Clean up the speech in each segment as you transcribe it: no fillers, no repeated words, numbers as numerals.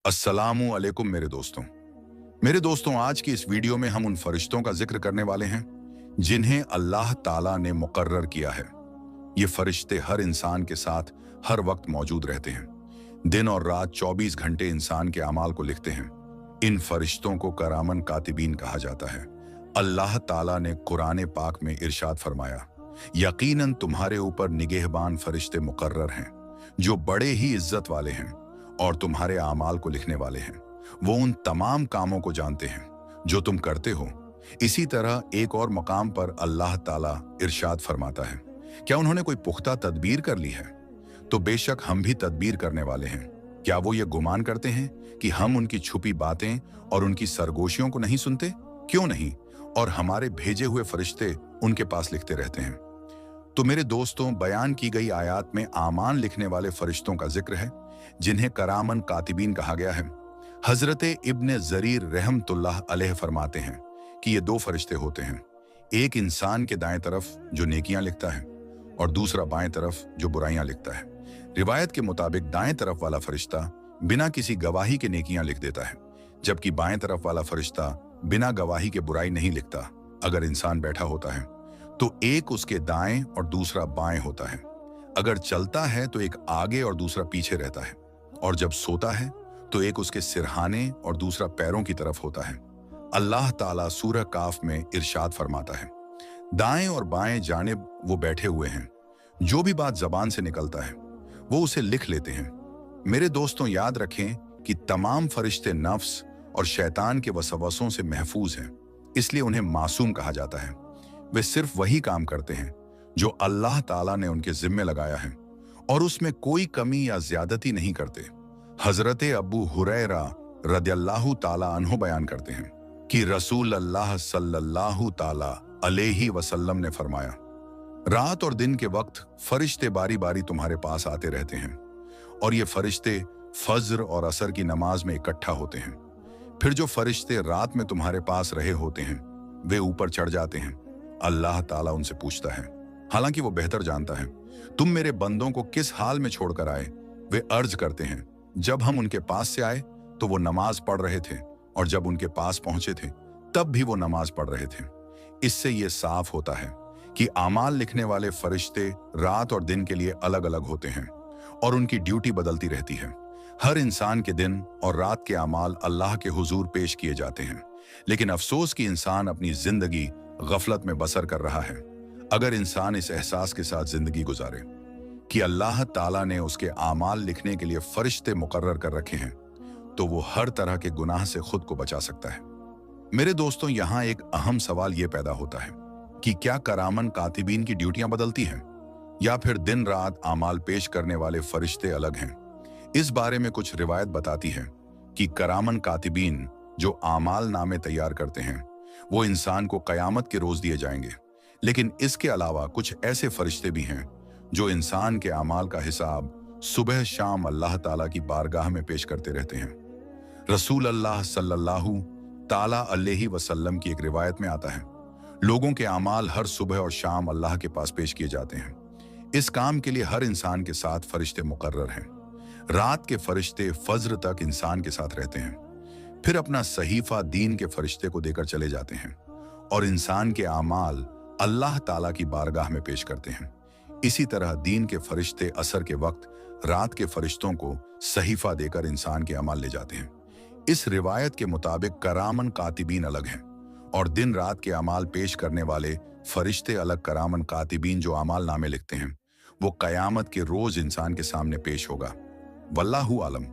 अस्सलामु अलैकुम मेरे दोस्तों आज की इस वीडियो में हम उन फरिश्तों का जिक्र करने वाले हैं जिन्हें अल्लाह ताला ने मुकर्रर किया है। ये फरिश्ते हर इंसान के साथ हर वक्त मौजूद रहते हैं। दिन और रात 24 घंटे इंसान के अमाल को लिखते हैं। इन फरिश्तों को करामन कातिबीन कहा जाता है। अल्लाह ताला ने कुरान पाक में इरशाद फरमाया, यकीनन तुम्हारे ऊपर निगहबान फरिश्ते मुकर्रर हैं जो बड़े ही इज्जत वाले हैं और तुम्हारे आमाल को लिखने वाले हैं। वो उन तमाम कामों को जानते हैं जो तुम करते हो। इसी तरह एक और मकाम पर अल्लाह ताला इरशाद फरमाता है, क्या उन्होंने कोई पुख्ता तदबीर कर ली है? तो बेशक हम भी तदबीर करने वाले हैं। क्या वो ये गुमान करते हैं कि हम उनकी छुपी बातें और उनकी सरगोशियों को नहीं सुनते? क्यों नहीं, और हमारे भेजे हुए फरिश्ते उनके पास लिखते रहते हैं। तो मेरे दोस्तों, बयान की गई आयत में आमान लिखने वाले फरिश्तों का जिक्र है जिन्हें करामन कातिबीन कहा गया है। हजरत इब्ने जरीर रहमतुल्लाह अलैह फरमाते हैं कि ये दो फरिश्ते होते हैं, एक इंसान के दाएं तरफ जो नेकियां लिखता है और दूसरा बाएं तरफ जो बुराइयां लिखता है। रिवायत के मुताबिक दाएं तरफ वाला फरिश्ता बिना किसी गवाही के नेकियां लिख देता है, जबकि बाएं तरफ वाला फरिश्ता बिना गवाही के बुराई नहीं लिखता। अगर इंसान बैठा होता है तो एक उसके दाएं और दूसरा बाएं होता है। अगर चलता है तो एक आगे और दूसरा पीछे रहता है, और जब सोता है तो एक उसके सिरहाने और दूसरा पैरों की तरफ होता है। अल्लाह ताला सूरह काफ में इरशाद फरमाता है, दाएं और बाएं जानिब वो बैठे हुए हैं, जो भी बात जबान से निकलता है वो उसे लिख लेते हैं। मेरे दोस्तों, याद रखें कि तमाम फरिश्ते नफ्स और शैतान के वसवसों से महफूज हैं, इसलिए उन्हें मासूम कहा जाता है। वे सिर्फ वही काम करते हैं जो अल्लाह ताला ने उनके जिम्मे लगाया है और उसमें कोई कमी या ज्यादती नहीं करते। हजरत अबू हुरैरा रदियल्लाहु ताला अन्हु बयान करते हैं कि रसूल अल्लाह सल्लल्लाहु ताला अलैहि वसल्लम ने फरमाया, रात और दिन के वक्त फरिश्ते बारी बारी तुम्हारे पास आते रहते हैं, और ये फरिश्ते फज्र और असर की नमाज में इकट्ठा होते हैं। फिर जो फरिश्ते रात में तुम्हारे पास रहे होते हैं वे ऊपर चढ़ जाते हैं। अल्लाह ताला उनसे पूछता है, हालांकि वो बेहतर जानता है, तुम मेरे बंदों को किस हाल में छोड़कर आए? वे अर्ज करते हैं, जब हम उनके पास से आए तो वो नमाज पढ़ रहे थे, और जब उनके पास पहुंचे थे तब भी वो नमाज पढ़ रहे थे। इससे ये साफ होता है कि आमाल लिखने वाले फरिश्ते रात और दिन के लिए अलग अलग होते हैं और उनकी ड्यूटी बदलती रहती है। हर इंसान के दिन और रात के आमाल अल्लाह के हुजूर पेश किए जाते हैं, लेकिन अफसोस कि इंसान अपनी जिंदगी गफलत में बसर कर रहा है। अगर इंसान इस एहसास के साथ जिंदगी गुजारे कि अल्लाह ताला ने उसके आमाल लिखने के लिए फरिश्ते मुकर्रर कर रखे हैं, तो वो हर तरह के गुनाह से खुद को बचा सकता है। मेरे दोस्तों, यहाँ एक अहम सवाल ये पैदा होता है कि क्या करामन कातिबीन की ड्यूटियां बदलती हैं, या फिर दिन रात आमाल पेश करने वाले फरिश्ते अलग हैं? इस बारे में कुछ रिवायत बताती है कि करामन कातिबीन जो आमाल नामे तैयार करते हैं वो इंसान को कयामत के रोज दिए जाएंगे, लेकिन इसके अलावा कुछ ऐसे फरिश्ते भी हैं जो इंसान के आमाल का हिसाब सुबह शाम अल्लाह ताला की बारगाह में पेश करते रहते हैं। रसूल अल्लाह सल्लल्लाहु ताला अलैहि वसल्लम की एक रिवायत में आता है, लोगों के आमाल हर सुबह और शाम अल्लाह के पास पेश किए जाते हैं। इस काम के लिए हर इंसान के साथ फरिश्ते मुकर्रर हैं। रात के फरिश्ते फज्र तक इंसान के साथ रहते हैं, फिर अपना सहीफा दीन के फरिश्ते को देकर चले जाते हैं और इंसान के आमाल अल्लाह ताला की बारगाह में पेश करते हैं। इसी तरह दीन के फरिश्ते असर के वक्त रात के फरिश्तों को सहीफा देकर इंसान के अमाल ले जाते हैं। इस रिवायत के मुताबिक करामन कातिबीन अलग हैं और दिन रात के अमाल पेश करने वाले फरिश्ते अलग। करामन कातिबीन जो अमाल नामे लिखते हैं वो कयामत के रोज इंसान के सामने पेश होगा। वल्लाहु आलम।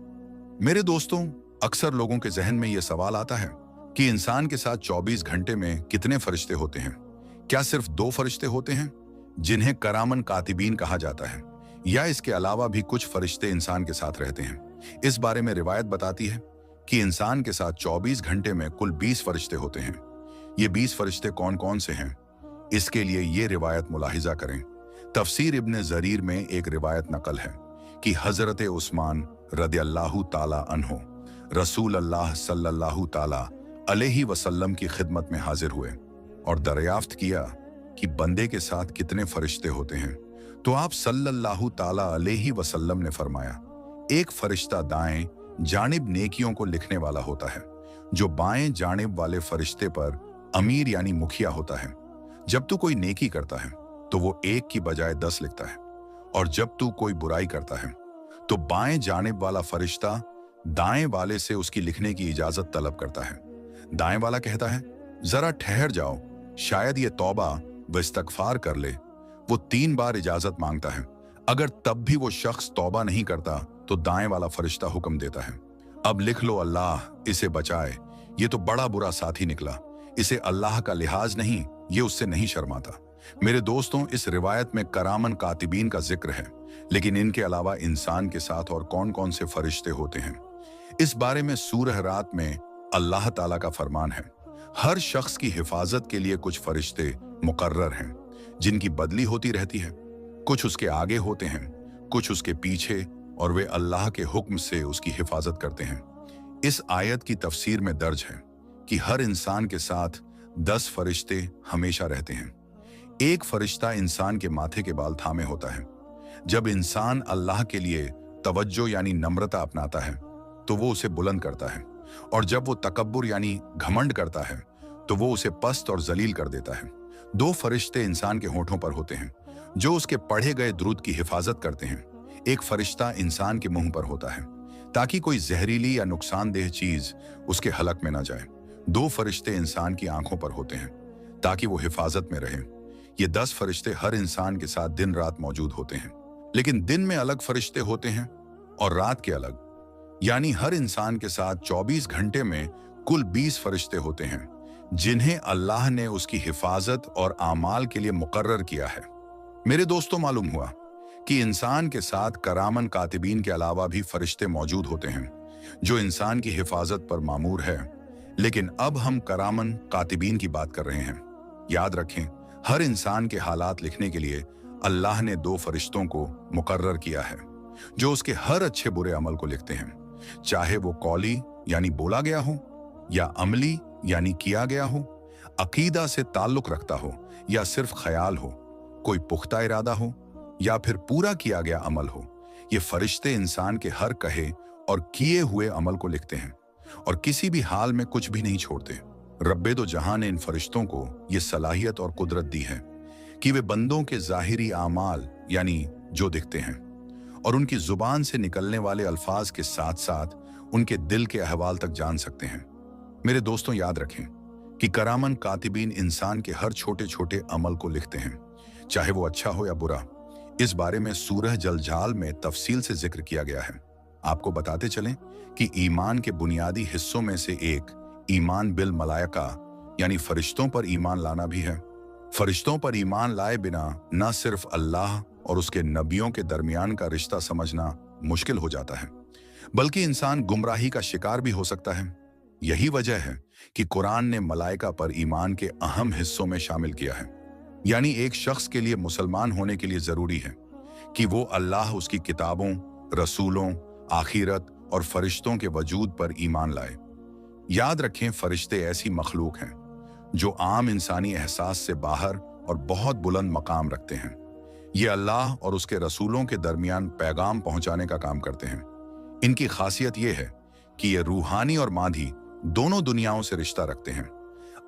मेरे दोस्तों, अक्सर लोगों के जहन में यह सवाल आता है कि इंसान के साथ 24 घंटे में कितने फरिश्ते होते हैं? क्या सिर्फ 2 फरिश्ते होते हैं जिन्हें करामन कातिबीन कहा जाता है, या इसके अलावा भी कुछ फरिश्ते इंसान के साथ रहते हैं? इस बारे में रिवायत बताती है कि इंसान के साथ 24 घंटे में कुल 20 फरिश्ते होते हैं। ये 20 फरिश्ते कौन कौन से हैं, इसके लिए ये रिवायत मुलाहिजा करें। तफसीर इब्ने जरीर में एक रिवायत नकल है कि हजरत उस्मान रदियल्लाहु ताला अन्हु रसूल अल्लाह सल्लल्लाहु ताला अलैहि वसल्लम की खिदमत में हाजिर हुए और दरियाफ्त किया कि बंदे के साथ कितने फरिश्ते होते हैं। तो आप सल्लल्लाहु ताला अलैहि वसल्लम ने फरमाया, एक फरिश्ता दाएं जानिब नेकियों को लिखने वाला होता है। जो बाएं जानिब वाले फरिश्ते पर अमीर यानी मुखिया होता है। जब तू कोई नेकी करता है तो वो 1 की बजाय 10 लिखता है, और जब तू कोई बुराई करता है तो बाएं जानिब वाला फरिश्ता दाएं वाले से उसकी लिखने की इजाजत तलब करता है। दाएं वाला कहता है, जरा ठहर जाओ, शायद ये तौबा व इस्तगफार कर ले। वो 3 बार इजाजत मांगता है। अगर तब भी वो शख्स तौबा नहीं करता तो दाएं वाला फरिश्ता हुक्म देता है, अब लिख लो, अल्लाह इसे बचाए, ये तो बड़ा बुरा साथी निकला, इसे अल्लाह का लिहाज नहीं, ये उससे नहीं शर्माता। मेरे दोस्तों, इस रिवायत में करामन कातिबीन का जिक्र है, लेकिन इनके अलावा इंसान के साथ और कौन कौन से फरिश्ते होते हैं, इस बारे में सूरह रात में अल्लाह ताला का फरमान है। हर शख्स की हिफाजत के लिए कुछ फरिश्ते मुकर्रर हैं, जिनकी बदली होती रहती है। कुछ उसके आगे होते हैं, कुछ उसके पीछे, और वे अल्लाह के हुक्म से उसकी हिफाजत करते हैं। इस आयत की तफसीर में दर्ज है कि हर इंसान के साथ 10 फरिश्ते हमेशा रहते हैं। एक फरिश्ता इंसान के माथे के बाल थामे होता है। जब इंसान अल्लाह के लिए तवज्जो यानी नम्रता अपनाता है तो वो उसे बुलंद करता है, और जब वो तकब्बुर यानी घमंड करता है तो वो उसे पस्त और जलील कर देता है। 2 फरिश्ते इंसान के होठों पर होते हैं, जो उसके पढ़े गए दुरूद की हिफाजत करते हैं। एक फरिश्ता इंसान के मुंह पर होता है, ताकि कोई जहरीली या नुकसानदेह चीज उसके हलक में ना जाए। 2 फरिश्ते इंसान की आंखों पर होते हैं, ताकि वो हिफाजत में रहे। ये 10 फरिश्ते हर इंसान के साथ दिन रात मौजूद होते हैं, लेकिन दिन में अलग फरिश्ते होते हैं और रात के अलग, यानी हर इंसान के साथ 24 घंटे में कुल 20 फरिश्ते होते हैं, जिन्हें अल्लाह ने उसकी हिफाजत और आमाल के लिए मुकर्रर किया है। मेरे दोस्तों, मालूम हुआ कि इंसान के साथ करामन कातिबीन के अलावा भी फरिश्ते मौजूद होते हैं, जो इंसान की हिफाजत पर मामूर है। लेकिन अब हम करामन कातिबीन की बात कर रहे हैं। याद रखें, हर इंसान के हालात लिखने के लिए अल्लाह ने 2 फरिश्तों को मुकर्रर किया है, जो उसके हर अच्छे बुरे अमल को लिखते हैं, चाहे वो कौली यानी बोला गया हो, या अमली यानी किया गया हो, अकीदा से ताल्लुक रखता हो या सिर्फ ख्याल हो, कोई पुख्ता इरादा हो या फिर पूरा किया गया अमल हो। ये फरिश्ते इंसान के हर कहे और किए हुए अमल को लिखते हैं, और किसी भी हाल में कुछ भी नहीं छोड़ते। रब्बे दो जहां ने इन फरिश्तों को ये सलाहियत और कुदरत दी है कि वे बंदों के ज़ाहिरी आमाल यानी जो दिखते हैं और उनकी जुबान से निकलने वाले अल्फाज के साथ साथ उनके दिल के अहवाल तक जान सकते हैं। मेरे दोस्तों, याद रखें कि करामन कातिबीन इंसान के हर छोटे छोटे अमल को लिखते हैं, चाहे वो अच्छा हो या बुरा। इस बारे में सूरह जलजाल में तफसील से जिक्र किया गया है। आपको बताते चलें कि ईमान के बुनियादी हिस्सों में से एक ईमान बिल मलाइका यानी फरिश्तों पर ईमान लाना भी है। फरिश्तों पर ईमान लाए बिना न सिर्फ अल्लाह और उसके नबियों के दरमियान का रिश्ता समझना मुश्किल हो जाता है, बल्कि इंसान गुमराही का शिकार भी हो सकता है। यही वजह है कि कुरान ने मलाइका पर ईमान के अहम हिस्सों में शामिल किया है। यानी एक शख्स के लिए मुसलमान होने के लिए जरूरी है कि वो अल्लाह, उसकी किताबों, रसूलों, आखिरत और फरिश्तों के वजूद पर ईमान लाए। याद रखें, फरिश्ते ऐसी मखलूक हैं जो आम इंसानी एहसास से बाहर और बहुत बुलंद मकाम रखते हैं। ये अल्लाह और उसके रसूलों के दरमियान पैगाम पहुंचाने का काम करते हैं। इनकी खासियत ये है कि ये रूहानी और मादी दोनों दुनियाओं से रिश्ता रखते हैं।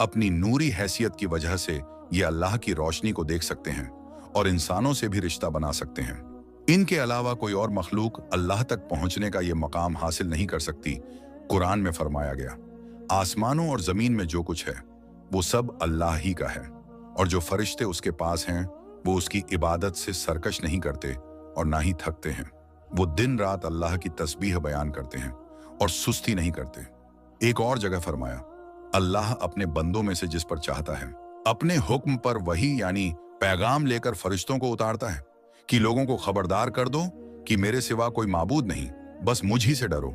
अपनी नूरी हैसियत की वजह से ये अल्लाह की रोशनी को देख सकते हैं और इंसानों से भी रिश्ता बना सकते हैं। इनके अलावा कोई और मखलूक अल्लाह तक पहुंचने का ये मकाम हासिल नहीं कर सकती। कुरान में फरमाया गया, आसमानों और जमीन में जो कुछ है वो सब अल्लाह ही का है, और जो फरिश्ते उसके पास हैं वो उसकी इबादत से सरकश नहीं करते और ना ही थकते हैं। वो दिन रात अल्लाह की तस्बीह बयान करते हैं और सुस्ती नहीं करते। एक और जगह फरमाया, अल्लाह अपने बंदों में से जिस पर चाहता है अपने हुक्म पर वही यानी पैगाम लेकर फरिश्तों को उतारता है कि लोगों को खबरदार कर दो कि मेरे सिवा कोई माबूद नहीं, बस मुझ ही से डरो।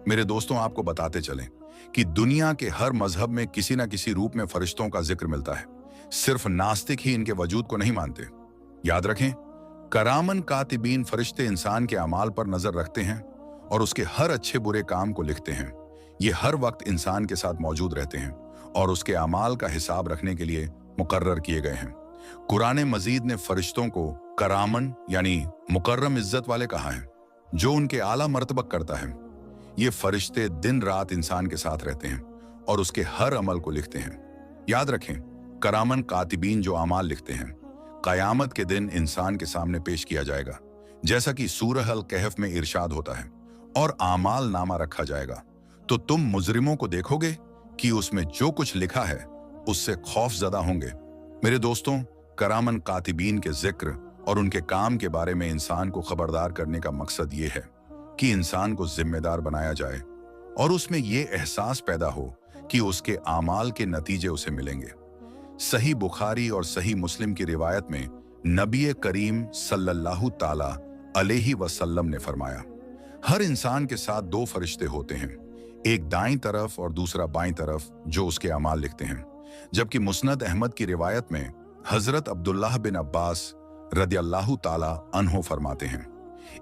मेरे दोस्तों, आपको बताते चलें कि दुनिया के हर मजहब में किसी न किसी रूप में फरिश्तों का जिक्र मिलता है। सिर्फ नास्तिक ही इनके वजूद को नहीं मानते। याद रखें, करामन कातिबीन फरिश्ते इंसान के अमाल पर नजर रखते हैं और उसके हर अच्छे बुरे काम को लिखते हैं। ये हर वक्त इंसान के साथ मौजूद रहते हैं और उसके अमाल का हिसाब रखने के लिए मुकर्रर किए गए हैं। कुरान मजीद ने फरिश्तों को करामन यानी मुकर्रम इज्जत वाले कहा है, जो उनके आला मर्तबा करता है। ये फरिश्ते दिन रात इंसान के साथ रहते हैं और उसके हर अमल को लिखते हैं। याद रखें, करामन कातिबीन जो अमाल लिखते हैं, कयामत के दिन इंसान के सामने पेश किया जाएगा, जैसा कि सूरह अल कहफ में इरशाद होता है, और आमाल नामा रखा जाएगा। तो तुम मुजरिमों को देखोगे कि उसमें जो कुछ लिखा है उससे खौफजदा होंगे। मेरे दोस्तों, करामन कातिबीन के जिक्र और उनके काम के बारे में इंसान को खबरदार करने का मकसद ये है कि इंसान को जिम्मेदार बनाया जाए और उसमें ये एहसास पैदा हो कि उसके आमाल के नतीजे उसे मिलेंगे। सही बुखारी और सही मुस्लिम की रिवायत में नबी करीम सल्लल्लाहु ताला अलैहि वसल्लम ने फरमाया, हर इंसान के साथ दो फरिश्ते होते हैं, एक दाईं तरफ और दूसरा बाईं तरफ, जो उसके अमाल लिखते हैं। जबकि मुस्नद अहमद की रिवायत में हजरत अब्दुल्लाह बिन अब्बास रदियल्लाहु ताला अन्हो फरमाते हैं,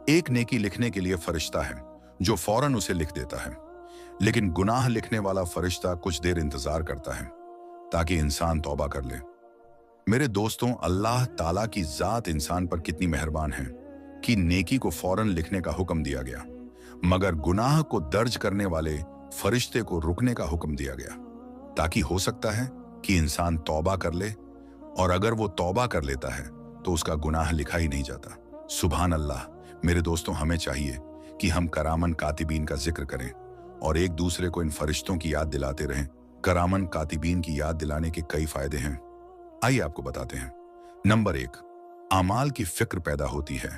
एक नेकी लिखने के लिए फरिश्ता है जो फौरन उसे लिख देता है, लेकिन गुनाह लिखने वाला फरिश्ता कुछ देर इंतजार करता है ताकि इंसान तौबा कर ले। मेरे दोस्तों, अल्लाह ताला की जात इंसान पर कितनी मेहरबान है कि नेकी को फौरन लिखने का हुक्म दिया गया, मगर गुनाह को दर्ज करने वाले फरिश्ते को रुकने का हुक्म दिया गया, ताकि हो सकता है कि इंसान तौबा कर ले, और अगर वो तौबा कर लेता है तो उसका गुनाह लिखा ही नहीं जाता। सुभान अल्लाह। मेरे दोस्तों, हमें चाहिए कि हम करामन कातिबीन का जिक्र करें और एक दूसरे को इन फरिश्तों की याद दिलाते रहें। करामन कातिबीन की याद दिलाने के कई फायदे हैं, आइए आपको बताते हैं। नंबर 1, आमाल की फिक्र पैदा होती है।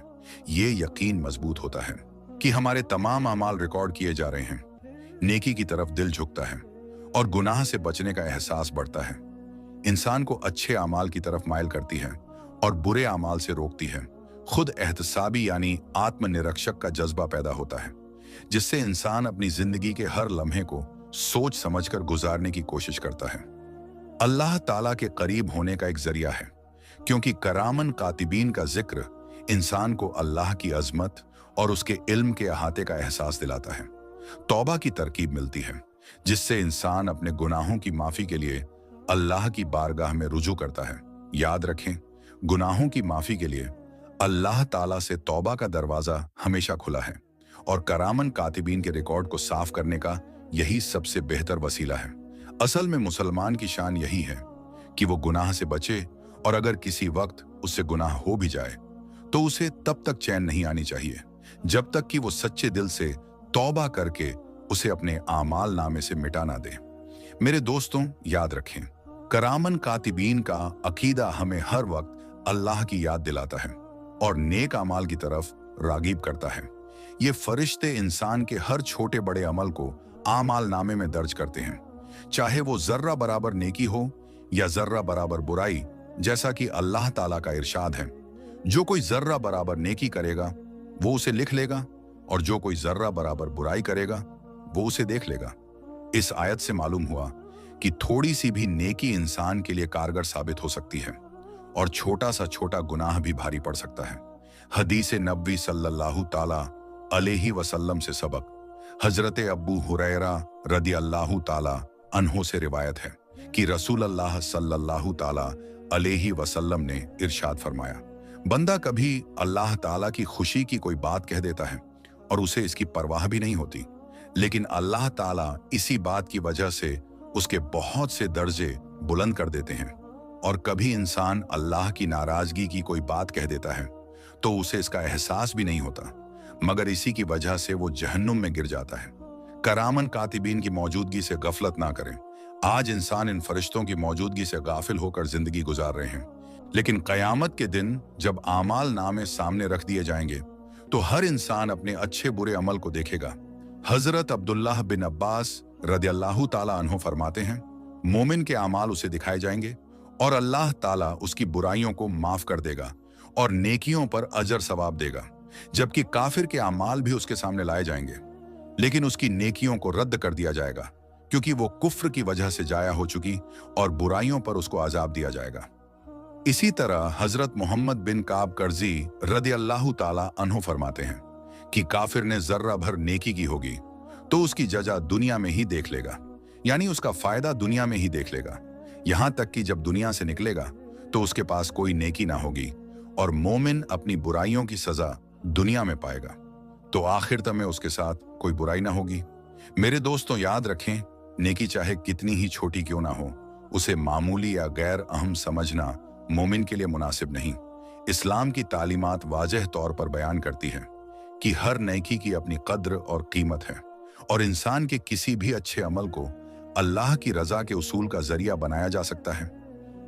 ये यकीन मजबूत होता है कि हमारे तमाम आमाल रिकॉर्ड किए जा रहे हैं। नेकी की तरफ दिल झुकता है और गुनाह से बचने का एहसास बढ़ता है। इंसान को अच्छे आमाल की तरफ माइल करती है और बुरे आमाल से रोकती है। खुद एहतसाबी यानी आत्मनिरीक्षक का जज्बा पैदा होता है, जिससे इंसान अपनी जिंदगी के हर लम्हे को सोच समझकर गुजारने की कोशिश करता है। अल्लाह ताला के करीब होने का एक जरिया है, क्योंकि करामन कातिबीन का जिक्र इंसान को अल्लाह की अजमत और उसके इल्म के अहाते का एहसास दिलाता है। तौबा की तरकीब मिलती है, जिससे इंसान अपने गुनाहों की माफी के लिए अल्लाह की बारगाह में रुजू करता है। याद रखें, गुनाहों की माफी के लिए अल्लाह ताला से तौबा का दरवाजा हमेशा खुला है, और करामन कातिबीन के रिकॉर्ड को साफ करने का यही सबसे बेहतर वसीला है। असल में मुसलमान की शान यही है कि वो गुनाह से बचे, और अगर किसी वक्त उससे गुनाह हो भी जाए तो उसे तब तक चैन नहीं आनी चाहिए जब तक कि वो सच्चे दिल से तौबा करके उसे अपने आमाल नामे से मिटा ना दे। मेरे दोस्तों, याद रखें, करामन कातिबीन का अकीदा हमें हर वक्त अल्लाह की याद दिलाता है और नेक अमाल की तरफ रागीब करता है। ये फरिश्ते इंसान के हर छोटे बड़े अमल को आमाल नामे में दर्ज करते हैं, चाहे वो जर्रा बराबर नेकी हो या जर्रा बराबर बुराई। जैसा कि अल्लाह ताला का इरशाद है, जो कोई जर्रा बराबर नेकी करेगा वो उसे लिख लेगा, और जो कोई जर्रा बराबर बुराई करेगा वो उसे देख लेगा। इस आयत से मालूम हुआ कि थोड़ी सी भी नेकी इंसान के लिए कारगर साबित हो सकती है, और छोटा सा छोटा गुनाह भी भारी पड़ सकता है। हदीस नबी सल्लल्लाहु ताला अलैहि वसल्लम से सबक हजरत अब्बू हुरैरा रदियल्लाहु ताला अन्हो से रिवायत है कि रसूल अल्लाह सल्लल्लाहु ताला अलैहि वसल्लम ने इरशाद फरमाया, बंदा कभी अल्लाह ताला की खुशी की कोई बात कह देता है और उसे इसकी परवाह भी नहीं होती, लेकिन अल्लाह ताला इसी बात की वजह से उसके बहुत से दर्जे बुलंद कर देते हैं। और कभी इंसान अल्लाह की नाराजगी की कोई बात कह देता है तो उसे इसका एहसास भी नहीं होता, मगर इसी की वजह से वो जहन्नुम में गिर जाता है। करामन कातिबीन की मौजूदगी से गफलत ना करें। आज इंसान इन फरिश्तों की मौजूदगी से गाफिल होकर जिंदगी गुजार रहे हैं, लेकिन कयामत के दिन जब आमाल नामे सामने रख दिए जाएंगे तो हर इंसान अपने अच्छे बुरे अमल को देखेगा। हजरत अब्दुल्लाह बिन अब्बास रदियल्लाहु ताला अन्हो फरमाते हैं, मोमिन के आमाल उसे दिखाए जाएंगे और अल्लाह ताला उसकी बुराइयों को माफ कर देगा और नेकियों पर अजर सवाब देगा, जबकि काफिर के आमाल भी उसके सामने लाए जाएंगे, लेकिन उसकी नेकियों को रद्द कर दिया जाएगा, क्योंकि वो कुफ्र की वजह से जाया हो चुकी, और बुराइयों पर उसको अजाब दिया जाएगा। इसी तरह हजरत मोहम्मद बिन काब कर्जी रदियल्लाहु ताला अन्हो फरमाते हैं कि काफिर ने जर्रा भर नेकी की होगी तो उसकी जजा दुनिया में ही देख लेगा, यानी उसका फायदा दुनिया में ही देख लेगा, यहां तक कि जब दुनिया से निकलेगा तो उसके पास कोई नेकी ना होगी, और मोमिन अपनी बुराइयों की सजा दुनिया में पाएगा तो आखिरत में उसके साथ कोई बुराई ना होगी। मेरे दोस्तों, याद रखें, नेकी चाहे कितनी ही छोटी क्यों ना हो, उसे मामूली या गैर अहम समझना मोमिन के लिए मुनासिब नहीं। इस्लाम की तालीमात वाज़ेह तौर पर बयान करती है कि हर नेकी की अपनी कद्र और कीमत है, और इंसान के किसी भी अच्छे अमल को अल्लाह की रजा के उसूल का जरिया बनाया जा सकता है।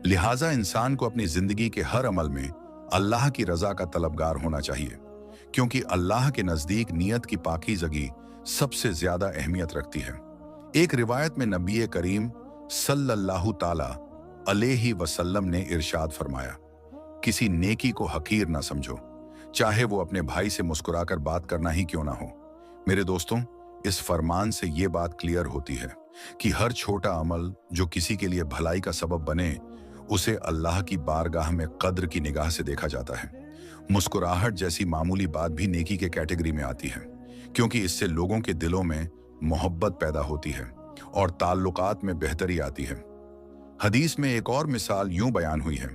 लिहाजा इंसान को अपनी जिंदगी के हर अमल में अल्लाह की रजा का तलबगार होना चाहिए, क्योंकि अल्लाह के नजदीक नियत की पाकीज़गी सबसे ज्यादा अहमियत रखती है। एक रिवायत में नबी करीम सल्लल्लाहु ताला अलैहि वसल्लम ने इरशाद फरमाया, किसी नेकी को हकीर ना समझो, चाहे वो अपने भाई से मुस्कुराकर बात करना ही क्यों ना हो। मेरे दोस्तों, इस फरमान से ये बात क्लियर होती है कि हर छोटा अमल जो किसी के लिए भलाई का सबब बने, उसे अल्लाह की बारगाह में कद्र की निगाह से देखा जाता है। मुस्कुराहट जैसी मामूली बात भी नेकी के कैटेगरी में आती है, क्योंकि इससे लोगों के दिलों में मोहब्बत पैदा होती है और ताल्लुकात में बेहतरी आती है। हदीस में एक और मिसाल यूं बयान हुई है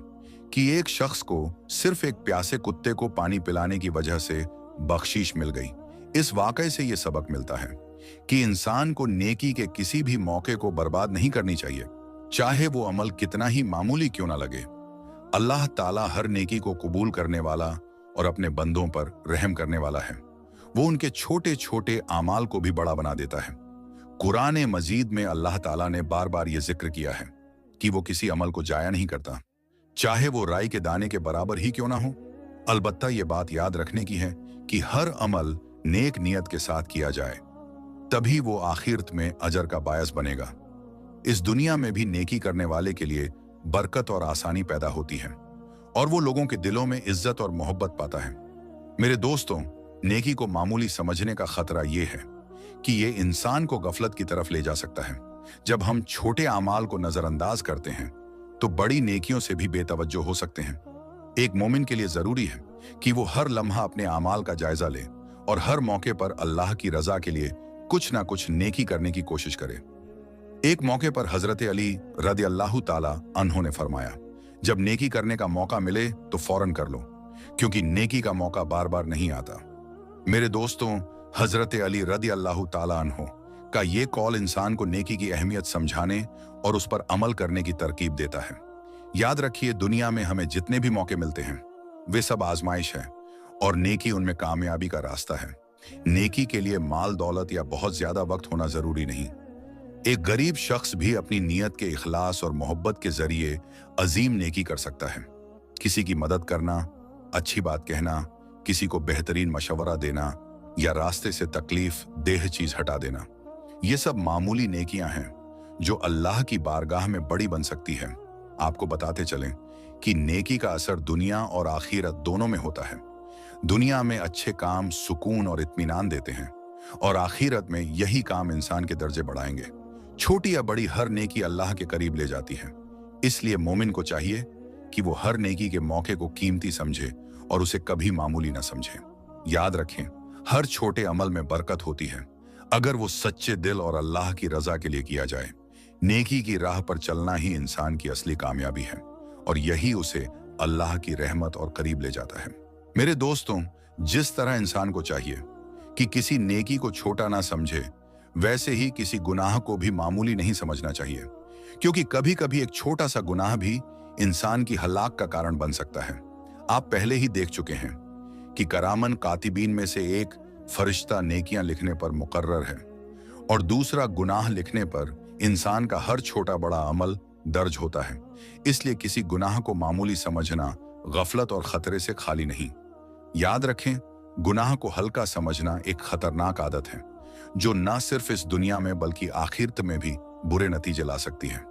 कि एक शख्स को सिर्फ एक प्यासे कुत्ते को पानी पिलाने की वजह से बख्शीश मिल गई। इस वाकये से यह सबक मिलता है कि इंसान को नेकी के किसी भी मौके को बर्बाद नहीं करनी चाहिए, चाहे वो अमल कितना ही मामूली क्यों ना लगे। अल्लाह ताला हर नेकी को कबूल करने वाला और अपने बंदों पर रहम करने वाला है। वो उनके छोटे छोटे आमाल को भी बड़ा बना देता है। कुरान मजीद में अल्लाह ताला ने बार बार ये जिक्र किया है कि वो किसी अमल को जाया नहीं करता, चाहे वो राई के दाने के बराबर ही क्यों ना हो। अलबत्ता ये बात याद रखने की है कि हर अमल नेक नियत के साथ किया जाए, तभी वो आखिरत में अजर का बायस बनेगा। इस दुनिया में भी नेकी करने वाले के लिए बरकत और आसानी पैदा होती है, और वो लोगों के दिलों में इज्जत और मोहब्बत पाता है। मेरे दोस्तों, नेकी को मामूली समझने का खतरा ये है कि ये इंसान को गफलत की तरफ ले जा सकता है। जब हम छोटे आमाल को नजरअंदाज करते हैं तो बड़ी नेकियों से भी बेतवज्जो हो सकते हैं। एक मोमिन के लिए जरूरी है कि वो हर लम्हा अपने आमाल का जायजा ले और हर मौके पर अल्लाह की रजा के लिए कुछ ना कुछ नेकी करने की कोशिश करे। एक मौके पर हजरत अली रदी अल्लाह ताला अन्हो ने फरमाया, जब नेकी करने का मौका मिले तो फौरन कर लो, क्योंकि नेकी का मौका बार बार नहीं आता। मेरे दोस्तों, हजरत अली रदी अल्लाह ताला अन्हो का ये कौल इंसान को नेकी की अहमियत समझाने और उस पर अमल करने की तरकीब देता है। याद रखिए, दुनिया में हमें जितने भी मौके मिलते हैं वे सब आजमाइश है, और नेकी उनमें कामयाबी का रास्ता है। नेकी के लिए माल दौलत या बहुत ज्यादा वक्त होना जरूरी नहीं। एक गरीब शख्स भी अपनी नीयत के इखलास और मोहब्बत के जरिए अजीम नेकी कर सकता है। किसी की मदद करना, अच्छी बात कहना, किसी को बेहतरीन मशवरा देना या रास्ते से तकलीफ देह चीज हटा देना, ये सब मामूली नेकियां हैं जो अल्लाह की बारगाह में बड़ी बन सकती है। आपको बताते चलें कि नेकी का असर दुनिया और आखिरत दोनों में होता है। दुनिया में अच्छे काम सुकून और इत्मीनान देते हैं, और आखिरत में यही काम इंसान के दर्जे बढ़ाएंगे। छोटी या बड़ी हर नेकी अल्लाह के करीब ले जाती है। इसलिए मोमिन को चाहिए कि वो हर नेकी के मौके को कीमती समझे और उसे कभी मामूली ना समझे। याद रखें, हर छोटे अमल में बरकत होती है अगर वो सच्चे दिल और अल्लाह की रजा के लिए किया जाए। नेकी की राह पर चलना ही इंसान की असली कामयाबी है, और यही उसे अल्लाह की रहमत और करीब ले जाता है। मेरे दोस्तों, जिस तरह इंसान को चाहिए कि किसी नेकी को छोटा ना समझे, वैसे ही किसी गुनाह को भी मामूली नहीं समझना चाहिए, क्योंकि कभी कभी एक छोटा सा गुनाह भी इंसान की हलाक का कारण बन सकता है। आप पहले ही देख चुके हैं कि करामन कातिबीन में से एक फरिश्ता नेकियां लिखने पर मुकर्रर है, और दूसरा गुनाह लिखने पर इंसान का हर छोटा बड़ा अमल दर्ज होता है। इसलिए किसी गुनाह को मामूली समझना गफलत और खतरे से खाली नहीं। याद रखें, गुनाह को हल्का समझना एक खतरनाक आदत है जो न सिर्फ इस दुनिया में बल्कि आखिरत में भी बुरे नतीजे ला सकती है।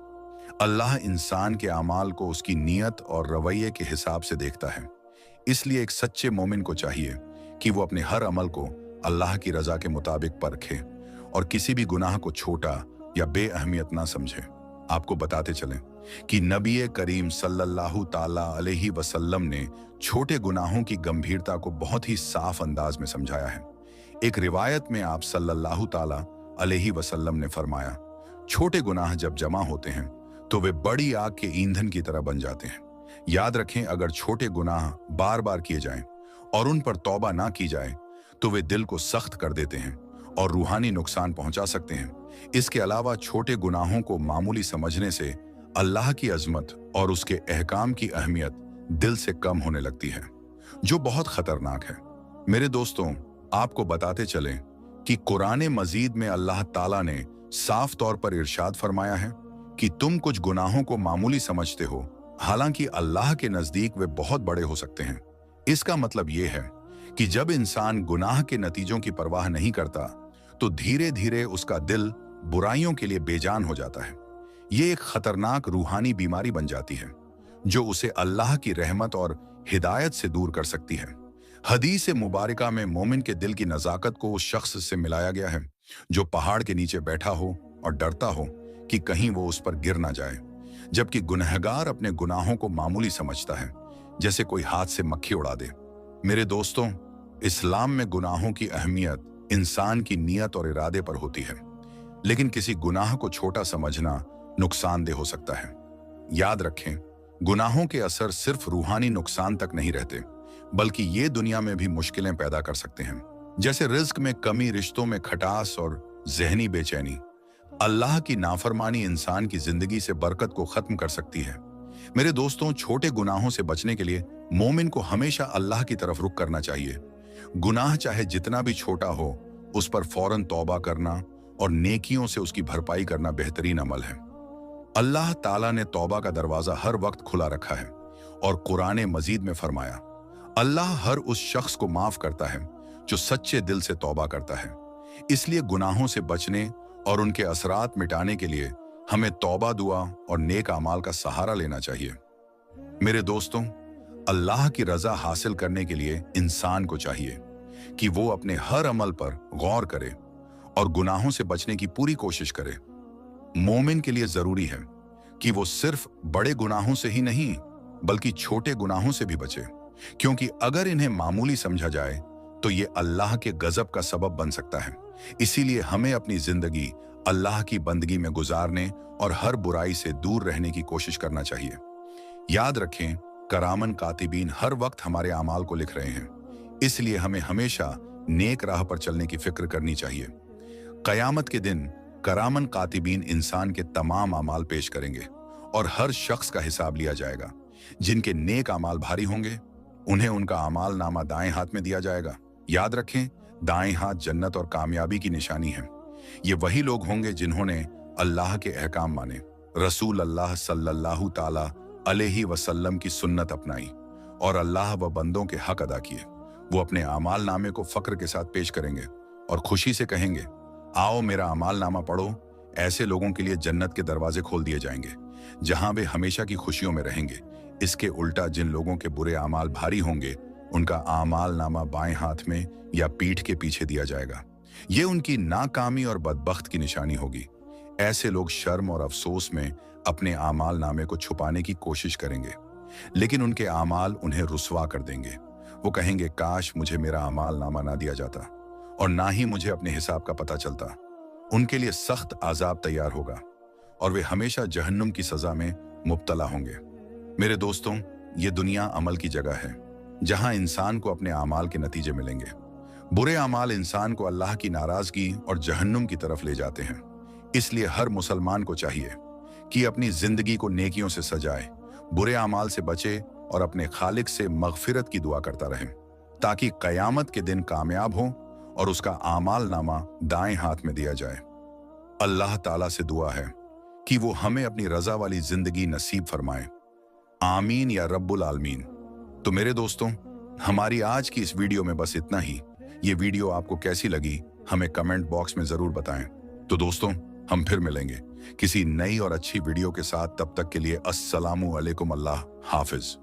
अल्लाह इंसान के अमाल को उसकी नीयत और रवैये के हिसाब से देखता है। इसलिए एक सच्चे मोमिन को चाहिए कि वो अपने हर अमल को अल्लाह की रजा के मुताबिक परखे और किसी भी गुनाह को छोटा या बेअहमियत ना समझे। आपको बताते चलें कि नबी करीम सल्लल्लाहु ताला अलैहि वसल्लम ने छोटे गुनाहों की गंभीरता को बहुत ही साफ अंदाज में समझाया है। एक रिवायत में आप सल्लल्लाहु ताला अलैहि वसल्लम ने फरमाया, छोटे गुनाह जब जमा होते हैं तो वे बड़ी आग के ईंधन की तरह बन जाते हैं। याद रखें, अगर छोटे गुनाह बार बार किए जाएं और उन पर तौबा ना की जाए तो वे दिल को सख्त कर देते हैं और रूहानी नुकसान पहुंचा सकते हैं। इसके अलावा छोटे गुनाहों को मामूली समझने से अल्लाह की अजमत और उसके अहकाम की अहमियत दिल से कम होने लगती है, जो बहुत खतरनाक है। मेरे दोस्तों, आपको बताते चलें कि कुरान मजीद में अल्लाह ताला ने साफ तौर पर इरशाद फरमाया है कि तुम कुछ गुनाहों को मामूली समझते हो, हालांकि अल्लाह के नजदीक वे बहुत बड़े हो सकते हैं। इसका मतलब यह है कि जब इंसान गुनाह के नतीजों की परवाह नहीं करता तो धीरे धीरे उसका दिल बुराइयों के लिए बेजान हो जाता है। ये एक खतरनाक रूहानी बीमारी बन जाती है जो उसे अल्लाह की रहमत और हिदायत से दूर कर सकती है। हदीस मुबारका में मोमिन के दिल की नजाकत को उस शख्स से मिलाया गया है जो पहाड़ के नीचे बैठा हो और डरता हो कि कहीं वो उस पर गिर ना जाए, जबकि गुनहगार अपने गुनाहों को मामूली समझता है, जैसे कोई हाथ से मक्खी उड़ा दे। मेरे दोस्तों, इस्लाम में गुनाहों की अहमियत इंसान की नीयत और इरादे पर होती है, लेकिन किसी गुनाह को छोटा समझना नुकसानदेह हो सकता है। याद रखें, गुनाहों के असर सिर्फ रूहानी नुकसान तक नहीं रहते, बल्कि ये दुनिया में भी मुश्किलें पैदा कर सकते हैं, जैसे रिज्क में कमी, रिश्तों में खटास और जहनी बेचैनी। अल्लाह की नाफरमानी इंसान की जिंदगी से बरकत को खत्म कर सकती है। मेरे दोस्तों, छोटे गुनाहों से बचने के लिए मोमिन को हमेशा अल्लाह की तरफ रुख करना चाहिए। गुनाह चाहे जितना भी छोटा हो, उस पर फौरन तौबा करना और नेकियों से उसकी भरपाई करना बेहतरीन अमल है। अल्लाह ताला ने तौबा का दरवाजा हर वक्त खुला रखा है और कुरान मजीद में फरमाया, अल्लाह हर उस शख्स को माफ करता है जो सच्चे दिल से तौबा करता है। इसलिए गुनाहों से बचने और उनके असरात मिटाने के लिए हमें तौबा, दुआ और नेक अमाल का सहारा लेना चाहिए। मेरे दोस्तों, अल्लाह की रजा हासिल करने के लिए इंसान को चाहिए कि वो अपने हर अमल पर गौर करे और गुनाहों से बचने की पूरी कोशिश करे। मोमिन के लिए जरूरी है कि वो सिर्फ बड़े गुनाहों से ही नहीं, बल्कि छोटे गुनाहों से भी बचे, क्योंकि अगर इन्हें मामूली समझा जाए तो ये अल्लाह के गजब का सबब बन सकता है। इसीलिए हमें अपनी जिंदगी अल्लाह की बंदगी में गुजारने और हर बुराई से दूर रहने की कोशिश करना चाहिए। याद रखें, करामन कातिबीन हर वक्त हमारे अमाल को लिख रहे हैं, इसलिए हमें हमेशा नेक राह पर चलने की फिक्र करनी चाहिए। कयामत के दिन करामन कातिबीन इंसान के तमाम अमाल पेश करेंगे और हर शख्स का हिसाब लिया जाएगा। जिनके नेक अमाल भारी होंगे, उन्हें उनका अमाल नामा दाएं हाथ में दिया जाएगा। याद रखें, दाएं हाथ जन्नत और कामयाबी की निशानी है। ये वही लोग होंगे जिन्होंने अल्लाह के अहकाम माने, रसूल अल्लाह सल्लल्लाहु ताला अलैहि वसल्लम की सुन्नत अपनाई और अल्लाह व बंदों के हक अदा किए। वो अपने अमाल नामे को फक्र के साथ पेश करेंगे और खुशी से कहेंगे, आओ मेरा अमाल नामा पढ़ो। ऐसे लोगों के लिए जन्नत के दरवाजे खोल दिए जाएंगे, जहां वे हमेशा की खुशियों में रहेंगे। इसके उल्टा जिन लोगों के बुरे अमाल भारी होंगे, उनका आमाल नामा बाएं हाथ में या पीठ के पीछे दिया जाएगा। ये उनकी नाकामी और बदबख्त की निशानी होगी। ऐसे लोग शर्म और अफसोस में अपने आमाल नामे को छुपाने की कोशिश करेंगे, लेकिन उनके आमाल उन्हें रुस्वा कर देंगे। वो कहेंगे, काश मुझे मेरा आमाल नामा ना दिया जाता और ना ही मुझे अपने हिसाब का पता चलता। उनके लिए सख्त आजाब तैयार होगा और वे हमेशा जहन्नुम की सजा में मुब्तला होंगे। मेरे दोस्तों, ये दुनिया अमल की जगह है, जहां इंसान को अपने आमाल के नतीजे मिलेंगे। बुरे अमाल इंसान को अल्लाह की नाराजगी और जहन्नुम की तरफ ले जाते हैं। इसलिए हर मुसलमान को चाहिए कि अपनी जिंदगी को नेकियों से सजाए, बुरे अमाल से बचे और अपने खालिक से मगफिरत की दुआ करता रहे, ताकि कयामत के दिन कामयाब हो और उसका आमाल नामा दाएं हाथ में दिया जाए। अल्लाह ताला से दुआ है कि वो हमें अपनी रजा वाली जिंदगी नसीब फरमाए। आमीन या रब्बुल आलमीन। तो मेरे दोस्तों, हमारी आज की इस वीडियो में बस इतना ही। ये वीडियो आपको कैसी लगी हमें कमेंट बॉक्स में जरूर बताएं। तो दोस्तों, हम फिर मिलेंगे किसी नई और अच्छी वीडियो के साथ। तब तक के लिए अस्सलामु अलैकुम, अल्लाह हाफिज।